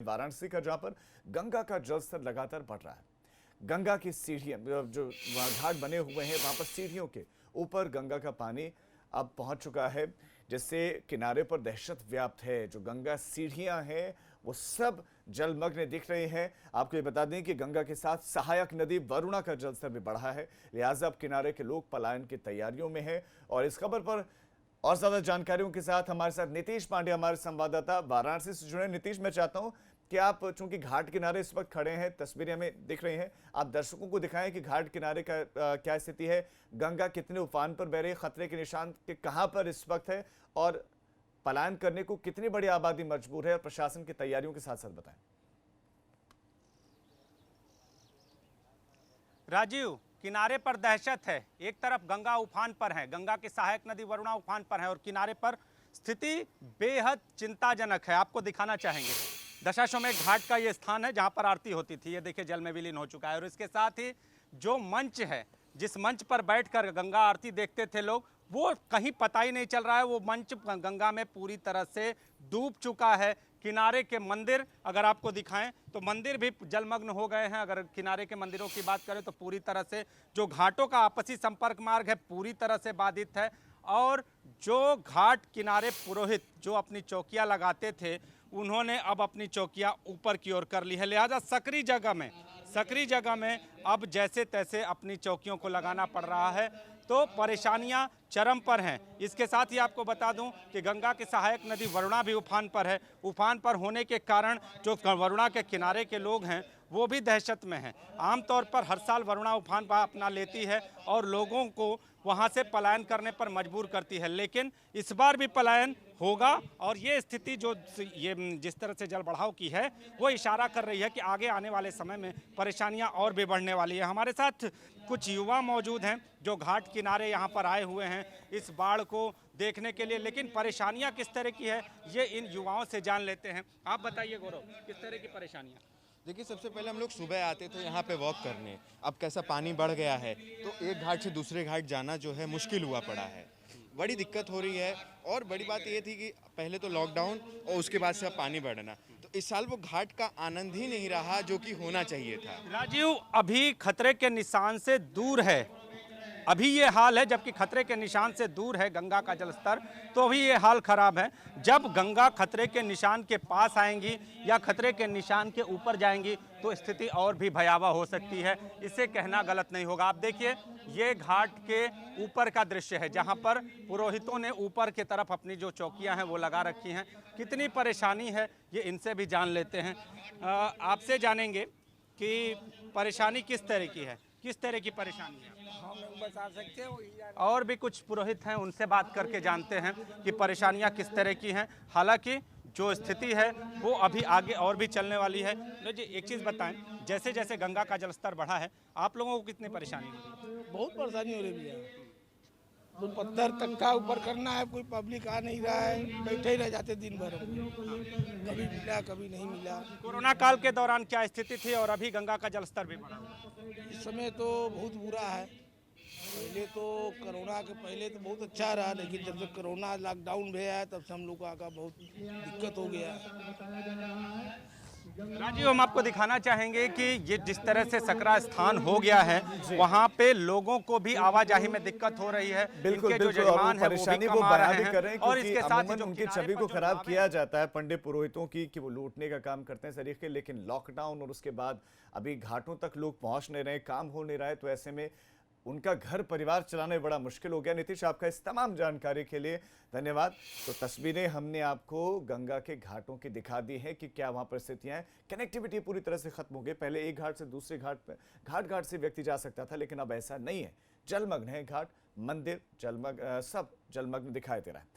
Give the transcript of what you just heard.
वाराणसी का, जहां पर गंगा का जलस्तर लगातार बढ़ रहा है। गंगा की सीढ़ियां जो वहाँ घाट बने हुए हैं, वहां पर सीढ़ियों के ऊपर गंगा का पानी अब पहुंच चुका है, जिससे किनारे पर दहशत व्याप्त है। जो गंगा सीढ़ियां हैं वो सब जलमग्न दिख रही हैं। आपको ये बता दें कि गंगा के साथ सहायक नदी वरुणा का जलस्तर भी बढ़ा है, लिहाजा अब किनारे के लोग पलायन की तैयारियों में हैं। और इस खबर पर और ज्यादा जानकारियों के साथ हमारे साथ नीतीश पांडे, हमारे संवाददाता वाराणसी से जुड़े। नीतीश, मैं चाहता हूं कि आप, चूंकि घाट किनारे इस वक्त खड़े हैं, तस्वीरें हमें दिख रही हैं, आप दर्शकों को दिखाएं कि घाट किनारे का क्या स्थिति है, गंगा कितने उफान पर बह रही है, खतरे के निशान के कहां पर इस वक्त है, और पलायन करने को कितनी बड़ी आबादी मजबूर है, और प्रशासन की तैयारियों के साथ साथ बताएं। राजीव, किनारे पर दहशत है। एक तरफ गंगा उफान पर है, गंगा की सहायक नदी वरुणा उफान पर है, और किनारे पर स्थिति बेहद चिंताजनक है। आपको दिखाना चाहेंगे, दशाश्वमेध घाट का ये स्थान है जहां पर आरती होती थी। ये देखिए जल में विलीन हो चुका है, और इसके साथ ही जो मंच है, जिस मंच पर बैठकर गंगा आरती देखते थे लोग, वो कहीं पता ही नहीं चल रहा है। वो मंच गंगा में पूरी तरह से डूब चुका है। किनारे के मंदिर अगर आपको दिखाएं तो मंदिर भी जलमग्न हो गए हैं। अगर किनारे के मंदिरों की बात करें तो पूरी तरह से जो घाटों का आपसी संपर्क मार्ग है पूरी तरह से बाधित है। और जो घाट किनारे पुरोहित जो अपनी चौकियां लगाते थे, उन्होंने अब अपनी चौकियां ऊपर की ओर कर ली है। लिहाजा सकरी जगह में अब जैसे तैसे अपनी चौकियों को लगाना पड़ रहा है। तो परेशानियां चरम पर हैं। इसके साथ ही आपको बता दूं कि गंगा की सहायक नदी वरुणा भी उफान पर है। उफान पर होने के कारण जो वरुणा के किनारे के लोग हैं वो भी दहशत में हैं। आमतौर पर हर साल वरुणा उफान पर अपना लेती है और लोगों को वहां से पलायन करने पर मजबूर करती है, लेकिन इस बार भी पलायन होगा। और ये स्थिति जो ये जिस तरह से जल बढ़ाव की है वो इशारा कर रही है कि आगे आने वाले समय में परेशानियां और भी बढ़ने वाली है। हमारे साथ कुछ युवा मौजूद हैं जो घाट किनारे यहाँ पर आए हुए हैं इस बाढ़ को देखने के लिए, लेकिन परेशानियां किस तरह की है ये इन युवाओं से जान लेते हैं। आप बताइए गौरव, किस तरह की परेशानियां? देखिए, सबसे पहले हम लोग सुबह आते थे यहाँ पे वॉक करने। अब कैसा पानी बढ़ गया है तो एक घाट से दूसरे घाट जाना जो है मुश्किल हुआ पड़ा है, बड़ी दिक्कत हो रही है। और बड़ी बात ये थी कि पहले तो लॉकडाउन और उसके बाद से अब पानी बढ़ना, तो इस साल वो घाट का आनंद ही नहीं रहा जो कि होना चाहिए था। राजीव, अभी खतरे के निशान से दूर है, अभी ये हाल है। जबकि खतरे के निशान से दूर है गंगा का जलस्तर, तो अभी ये हाल खराब है। जब गंगा खतरे के निशान के पास आएंगी या खतरे के निशान के ऊपर जाएंगी तो स्थिति और भी भयावह हो सकती है। इसे कहना गलत नहीं होगा। आप देखिए, ये घाट के ऊपर का दृश्य है जहां पर पुरोहितों ने ऊपर की तरफ अपनी जो चौकियां हैं वो लगा रखी हैं। कितनी परेशानी है ये इनसे भी जान लेते हैं। आपसे जानेंगे कि परेशानी किस तरह की है, किस तरह की परेशानी है हम बता सकते हैं। और भी कुछ पुरोहित हैं, उनसे बात करके जानते हैं कि परेशानियां किस तरह की हैं। हालांकि जो स्थिति है वो अभी आगे और भी चलने वाली है। जी, एक चीज़ बताएं, जैसे जैसे गंगा का जलस्तर बढ़ा है आप लोगों को कितनी परेशानी हो रही है? बहुत परेशानी हो रही है। तो पत्थर तख्ता ऊपर करना है, कोई पब्लिक आ नहीं रहा है, बैठे ही रह जाते दिन भर। कभी मिला कभी नहीं मिला। कोरोना काल के दौरान क्या स्थिति थी और अभी गंगा का जलस्तर भी बढ़ा है? इस समय तो बहुत बुरा है। पहले तो कोरोना के पहले तो बहुत अच्छा रहा, लेकिन जब से कोरोना लॉकडाउन भी आया तब से हम लोग का बहुत दिक्कत हो गया। राजीव, हम आपको दिखाना चाहेंगे कि ये जिस तरह से सकरा स्थान हो गया है वहाँ पे लोगों को भी आवाजाही में दिक्कत हो रही है। बिल्कुल इनके जो बिल्कुल, और वो जजमान है परेशानी वो वो भी कमा बयां रहे भी हैं। कर रहे हैं, और क्योंकि इसके साथ ही अमूमन जो उनकी किनारे छवि पर को जो खराब गाँव किया जाता है पंडित पुरोहितों की, कि वो लूटने का काम करते हैं सरीखे, लेकिन लॉकडाउन और उसके बाद अभी घाटों तक लोग पहुंच नहीं रहे, काम हो नहीं रहा है, तो ऐसे में उनका घर परिवार चलाना बड़ा मुश्किल हो गया। नीतीश, आपका इस तमाम जानकारी के लिए धन्यवाद। तो तस्वीरें हमने आपको गंगा के घाटों की दिखा दी हैं कि क्या वहां परिस्थितियां हैं। कनेक्टिविटी पूरी तरह से खत्म हो गई। पहले एक घाट से दूसरे घाट पर घाट से व्यक्ति जा सकता था, लेकिन अब ऐसा नहीं है। जलमग्न है घाट, मंदिर जलमग्न, सब जलमग्न दिखाई दे रहा है।